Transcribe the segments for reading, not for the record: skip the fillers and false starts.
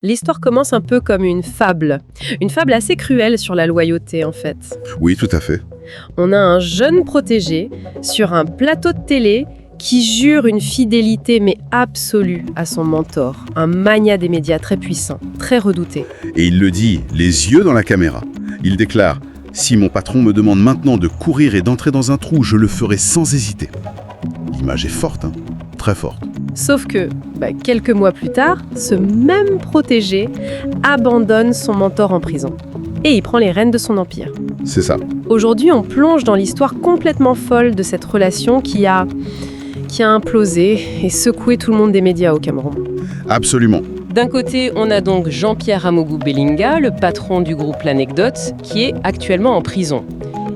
L'histoire commence un peu comme une fable assez cruelle sur la loyauté en fait. Oui, tout à fait. On a un jeune protégé sur un plateau de télé qui jure une fidélité mais absolue à son mentor, un magnat des médias très puissant, très redouté. Et il le dit, les yeux dans la caméra. Il déclare « Si mon patron me demande maintenant de courir et d'entrer dans un trou, je le ferai sans hésiter. » L'image est forte, hein, très forte. Sauf que, quelques mois plus tard, ce même protégé abandonne son mentor en prison. Et il prend les rênes de son empire. C'est ça. Aujourd'hui, on plonge dans l'histoire complètement folle de cette relation qui a implosé et secoué tout le monde des médias au Cameroun. Absolument. D'un côté, on a donc Jean-Pierre Amougou Belinga, le patron du groupe L'Anecdote, qui est actuellement en prison.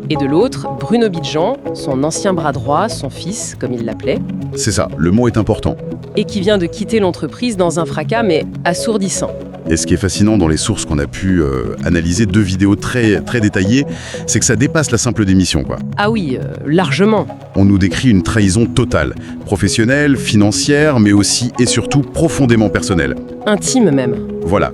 Et de l'autre, Bruno Bidjan, son ancien bras droit, son fils, comme il l'appelait. C'est ça, le mot est important. Et qui vient de quitter l'entreprise dans un fracas, mais assourdissant. Et ce qui est fascinant dans les sources qu'on a pu analyser, 2 vidéos très, très détaillées, c'est que ça dépasse la simple démission, quoi. Ah oui, largement. On nous décrit une trahison totale, professionnelle, financière, mais aussi et surtout profondément personnelle. Intime même. Voilà.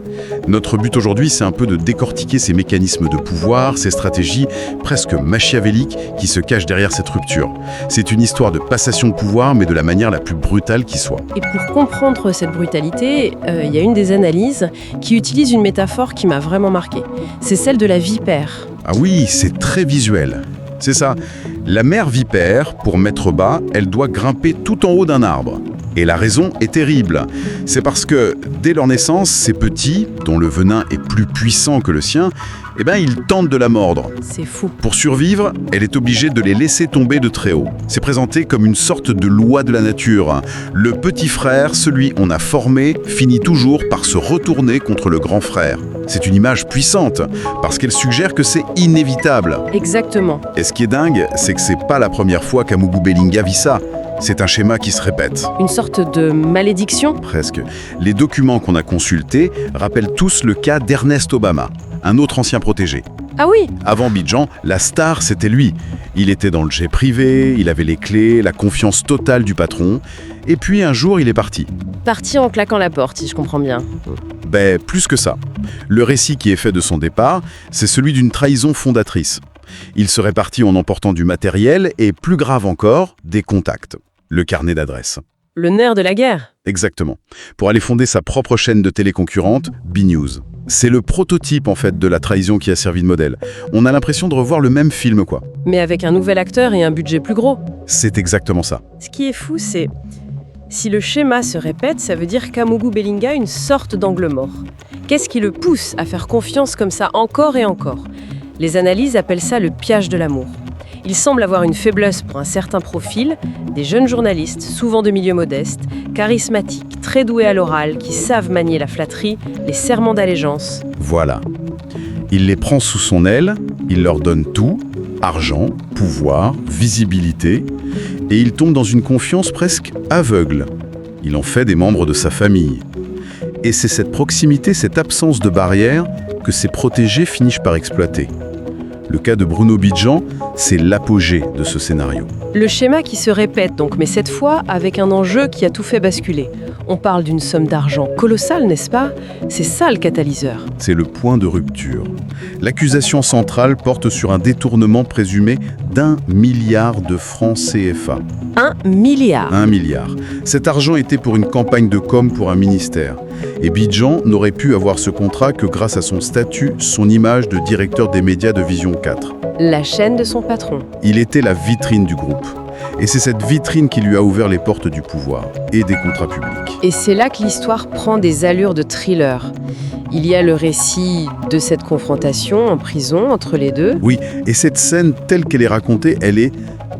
Notre but aujourd'hui, c'est un peu de décortiquer ces mécanismes de pouvoir, ces stratégies presque machiavéliques qui se cachent derrière cette rupture. C'est une histoire de passation de pouvoir, mais de la manière la plus brutale qui soit. Et pour comprendre cette brutalité, il y a une des analyses qui utilise une métaphore qui m'a vraiment marquée. C'est celle de la vipère. Ah oui, c'est très visuel. C'est ça. La mère vipère, pour mettre bas, elle doit grimper tout en haut d'un arbre. Et la raison est terrible. C'est parce que, dès leur naissance, ces petits, dont le venin est plus puissant que le sien, ils tentent de la mordre. C'est fou. Pour survivre, elle est obligée de les laisser tomber de très haut. C'est présenté comme une sorte de loi de la nature. Le petit frère, celui qu'on a formé, finit toujours par se retourner contre le grand frère. C'est une image puissante, parce qu'elle suggère que c'est inévitable. Exactement. Et ce qui est dingue, c'est que c'est pas la première fois qu'Amougou Belinga vit ça. C'est un schéma qui se répète. Une sorte de malédiction ? Presque. Les documents qu'on a consultés rappellent tous le cas d'Ernest Obama, un autre ancien protégé. Ah oui ? Avant Bidjan, la star, c'était lui. Il était dans le jet privé, il avait les clés, la confiance totale du patron. Et puis un jour, il est parti. Parti en claquant la porte, si je comprends bien. Plus que ça. Le récit qui est fait de son départ, c'est celui d'une trahison fondatrice. Il serait parti en emportant du matériel et, plus grave encore, des contacts. Le carnet d'adresses. Le nerf de la guerre. Exactement. Pour aller fonder sa propre chaîne de télé concurrente, B-News. C'est le prototype, en fait, de la trahison qui a servi de modèle. On a l'impression de revoir le même film, quoi. Mais avec un nouvel acteur et un budget plus gros. C'est exactement ça. Ce qui est fou, c'est... Si le schéma se répète, ça veut dire qu'Amougou Belinga a une sorte d'angle mort. Qu'est-ce qui le pousse à faire confiance comme ça encore et encore ? Les analyses appellent ça le piège de l'amour. Il semble avoir une faiblesse pour un certain profil, des jeunes journalistes, souvent de milieu modeste, charismatiques, très doués à l'oral, qui savent manier la flatterie, les serments d'allégeance. Voilà. Il les prend sous son aile, il leur donne tout, argent, pouvoir, visibilité, et il tombe dans une confiance presque aveugle. Il en fait des membres de sa famille. Et c'est cette proximité, cette absence de barrière que ses protégés finissent par exploiter. Le cas de Bruno Bidjan, c'est l'apogée de ce scénario. Le schéma qui se répète donc, mais cette fois avec un enjeu qui a tout fait basculer. On parle d'une somme d'argent colossale, n'est-ce pas ? C'est ça le catalyseur. C'est le point de rupture. L'accusation centrale porte sur un détournement présumé d'1 milliard de francs CFA. 1 milliard. 1 milliard. Cet argent était pour une campagne de com pour un ministère. Et Bidjan n'aurait pu avoir ce contrat que grâce à son statut, son image de directeur des médias de Vision 4. La chaîne de son patron. Il était la vitrine du groupe. Et c'est cette vitrine qui lui a ouvert les portes du pouvoir et des contrats publics. Et c'est là que l'histoire prend des allures de thriller. Il y a le récit de cette confrontation en prison entre les deux. Oui, et cette scène telle qu'elle est racontée, elle est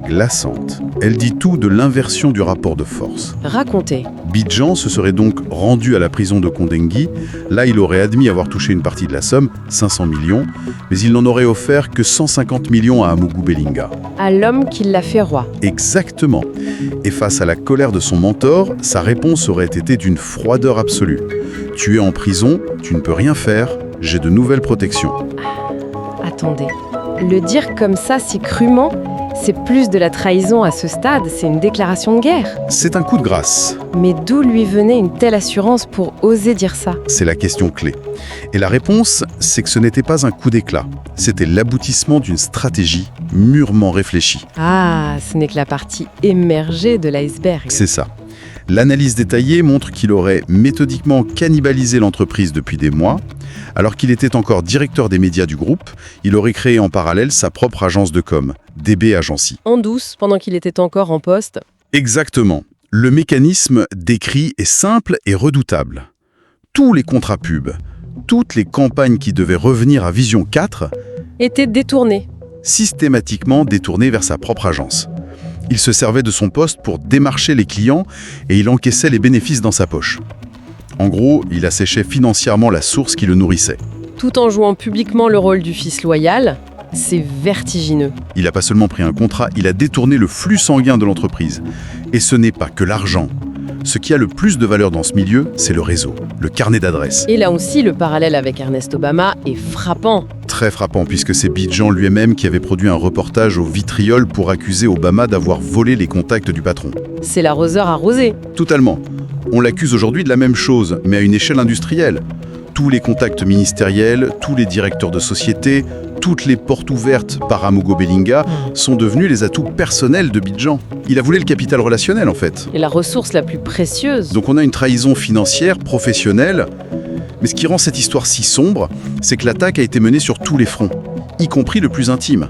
glaçante. Elle dit tout de l'inversion du rapport de force. Racontez. Bidjan se serait donc rendu à la prison de Kondengui. Là, il aurait admis avoir touché une partie de la somme, 500 millions, mais il n'en aurait offert que 150 millions à Amougou Belinga. À l'homme qui l'a fait roi. Exactement. Et face à la colère de son mentor, sa réponse aurait été d'une froideur absolue. Tu es en prison, tu ne peux rien faire, j'ai de nouvelles protections. Attendez. Le dire comme ça, si crûment, C'est plus de la trahison à ce stade, c'est une déclaration de guerre. C'est un coup de grâce. Mais d'où lui venait une telle assurance pour oser dire ça? C'est la question clé. Et la réponse, c'est que ce n'était pas un coup d'éclat. C'était l'aboutissement d'une stratégie mûrement réfléchie. Ah, ce n'est que la partie émergée de l'iceberg. C'est ça. L'analyse détaillée montre qu'il aurait méthodiquement cannibalisé l'entreprise depuis des mois. Alors qu'il était encore directeur des médias du groupe, il aurait créé en parallèle sa propre agence de com, DB Agency. En douce, pendant qu'il était encore en poste. Exactement. Le mécanisme décrit est simple et redoutable. Tous les contrats pubs, toutes les campagnes qui devaient revenir à Vision 4 Était détourné. systématiquement détournées vers sa propre agence. Il se servait de son poste pour démarcher les clients et il encaissait les bénéfices dans sa poche. En gros, il asséchait financièrement la source qui le nourrissait. Tout en jouant publiquement le rôle du fils loyal, c'est vertigineux. Il n'a pas seulement pris un contrat, il a détourné le flux sanguin de l'entreprise. Et ce n'est pas que l'argent. Ce qui a le plus de valeur dans ce milieu, c'est le réseau, le carnet d'adresses. Et là aussi, le parallèle avec Ernest Obama est frappant. Très frappant, puisque c'est Bidjan lui-même qui avait produit un reportage au vitriol pour accuser Obama d'avoir volé les contacts du patron. C'est l'arroseur arrosé. Totalement. On l'accuse aujourd'hui de la même chose, mais à une échelle industrielle. Tous les contacts ministériels, tous les directeurs de société, toutes les portes ouvertes par Amogo Belinga sont devenus les atouts personnels de Bidjan. Il a voulu le capital relationnel, en fait. Et la ressource la plus précieuse. Donc on a une trahison financière, professionnelle. Mais ce qui rend cette histoire si sombre, c'est que l'attaque a été menée sur tous les fronts, y compris le plus intime.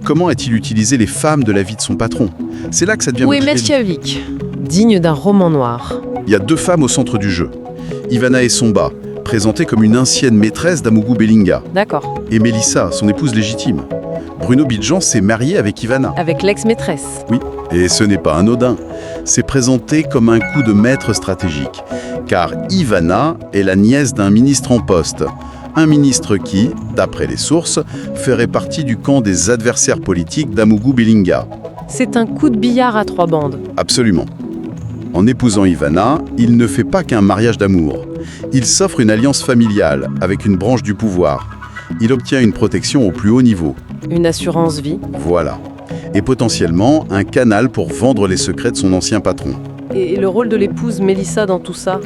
Comment a-t-il utilisé les femmes de la vie de son patron? C'est là que ça devient... Où est Metchavik? Digne d'un roman noir. Il y a deux femmes au centre du jeu. Ivana Essomba, présentée comme une ancienne maîtresse d'Amogo Belinga. D'accord. Et Mélissa, son épouse légitime. Bruno Bidjan s'est marié avec Ivana. Avec l'ex-maîtresse. Oui, et ce n'est pas anodin. C'est présenté comme un coup de maître stratégique. Car Ivana est la nièce d'un ministre en poste. Un ministre qui, d'après les sources, ferait partie du camp des adversaires politiques d'Amogo Belinga. C'est un coup de billard à trois bandes. Absolument. En épousant Ivana, il ne fait pas qu'un mariage d'amour. Il s'offre une alliance familiale avec une branche du pouvoir. Il obtient une protection au plus haut niveau. Une assurance vie. Voilà. Et potentiellement un canal pour vendre les secrets de son ancien patron. Et le rôle de l'épouse Mélissa dans tout ça?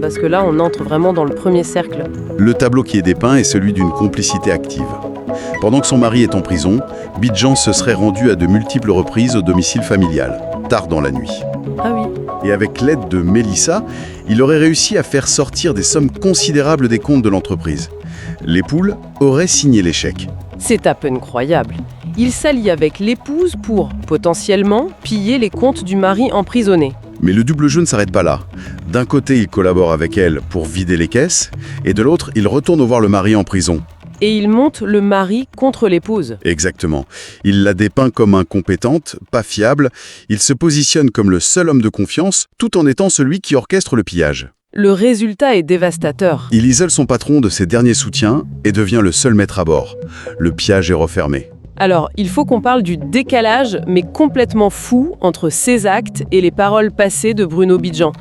Parce que là, on entre vraiment dans le premier cercle. Le tableau qui est dépeint est celui d'une complicité active. Pendant que son mari est en prison, Bidjan se serait rendu à de multiples reprises au domicile familial, tard dans la nuit. Ah oui. Et avec l'aide de Mélissa, il aurait réussi à faire sortir des sommes considérables des comptes de l'entreprise. Les poules auraient signé l'échec. C'est à peine croyable. Il s'allie avec l'épouse pour, potentiellement, piller les comptes du mari emprisonné. Mais le double jeu ne s'arrête pas là. D'un côté, il collabore avec elle pour vider les caisses, et de l'autre, il retourne voir le mari en prison. Et il monte le mari contre l'épouse. Exactement. Il la dépeint comme incompétente, pas fiable. Il se positionne comme le seul homme de confiance, tout en étant celui qui orchestre le pillage. Le résultat est dévastateur. Il isole son patron de ses derniers soutiens et devient le seul maître à bord. Le pillage est refermé. Alors, il faut qu'on parle du décalage, mais complètement fou, entre ces actes et les paroles passées de Bruno Bidjan.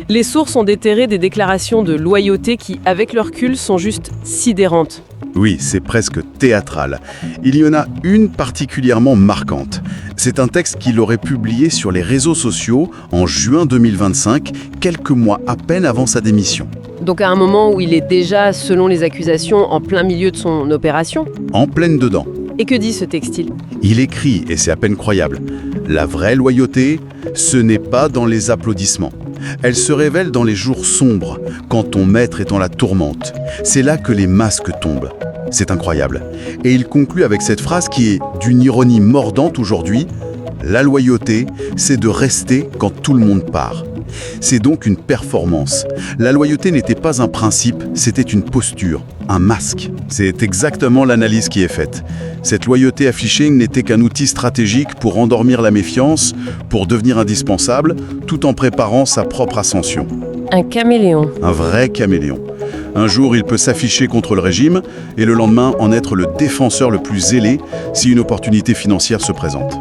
Les sources ont déterré des déclarations de loyauté qui, avec leur recul, sont juste sidérantes. Oui, c'est presque théâtral. Il y en a une particulièrement marquante. C'est un texte qu'il aurait publié sur les réseaux sociaux en juin 2025, quelques mois à peine avant sa démission. Donc à un moment où il est déjà, selon les accusations, en plein milieu de son opération. En pleine dedans. Et que dit ce textile? Il écrit, et c'est à peine croyable, « La vraie loyauté, ce n'est pas dans les applaudissements. Elle se révèle dans les jours sombres, quand ton maître est en la tourmente. C'est là que les masques tombent. » C'est incroyable. Et il conclut avec cette phrase qui est d'une ironie mordante aujourd'hui. « La loyauté, c'est de rester quand tout le monde part. » C'est donc une performance. La loyauté n'était pas un principe, c'était une posture, un masque. C'est exactement l'analyse qui est faite. Cette loyauté affichée n'était qu'un outil stratégique pour endormir la méfiance, pour devenir indispensable, tout en préparant sa propre ascension. Un caméléon. Un vrai caméléon. Un jour, il peut s'afficher contre le régime et le lendemain en être le défenseur le plus zélé si une opportunité financière se présente.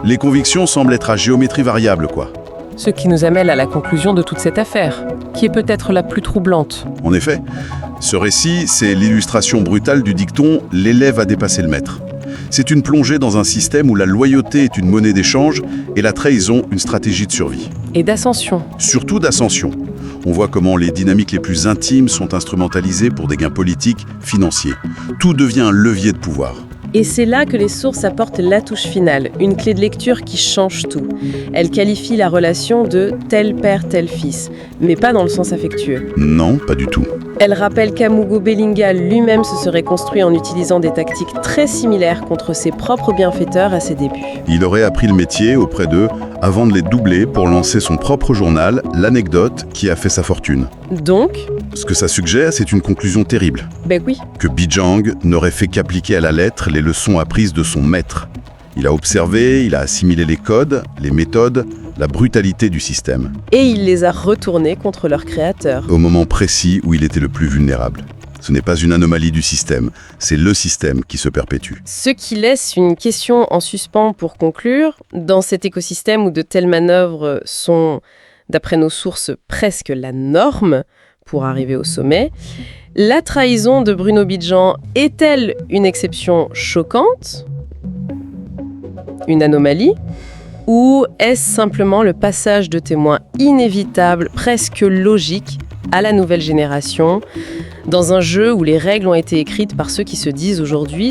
Les convictions semblent être à géométrie variable, quoi. Ce qui nous amène à la conclusion de toute cette affaire, qui est peut-être la plus troublante. En effet, ce récit, c'est l'illustration brutale du dicton « l'élève a dépassé le maître ». C'est une plongée dans un système où la loyauté est une monnaie d'échange et la trahison une stratégie de survie. Et d'ascension. Surtout d'ascension. On voit comment les dynamiques les plus intimes sont instrumentalisées pour des gains politiques, financiers. Tout devient un levier de pouvoir. Et c'est là que les sources apportent la touche finale, une clé de lecture qui change tout. Elle qualifie la relation de tel père, tel fils, mais pas dans le sens affectueux. Non, pas du tout. Elle rappelle qu'Amougou Bellinga lui-même se serait construit en utilisant des tactiques très similaires contre ses propres bienfaiteurs à ses débuts. Il aurait appris le métier auprès d'eux avant de les doubler pour lancer son propre journal, L'Anecdote, qui a fait sa fortune. Donc, Ce que ça suggère, c'est une conclusion terrible. ben oui, Que Bijang n'aurait fait qu'appliquer à la lettre les leçons apprises de son maître. Il a observé, il a assimilé les codes, les méthodes, la brutalité du système, et il les a retournés contre leur créateur. au moment précis où il était le plus vulnérable. Ce n'est pas une anomalie du système, c'est le système qui se perpétue. Ce qui laisse une question en suspens pour conclure. Dans cet écosystème où de telles manœuvres sont, d'après nos sources, presque la norme pour arriver au sommet, la trahison de Bruno Bidjan est-elle une exception choquante ? Une anomalie ? Ou est-ce simplement le passage de témoin inévitable, presque logique, à la nouvelle génération, dans un jeu où les règles ont été écrites par ceux qui se disent aujourd'hui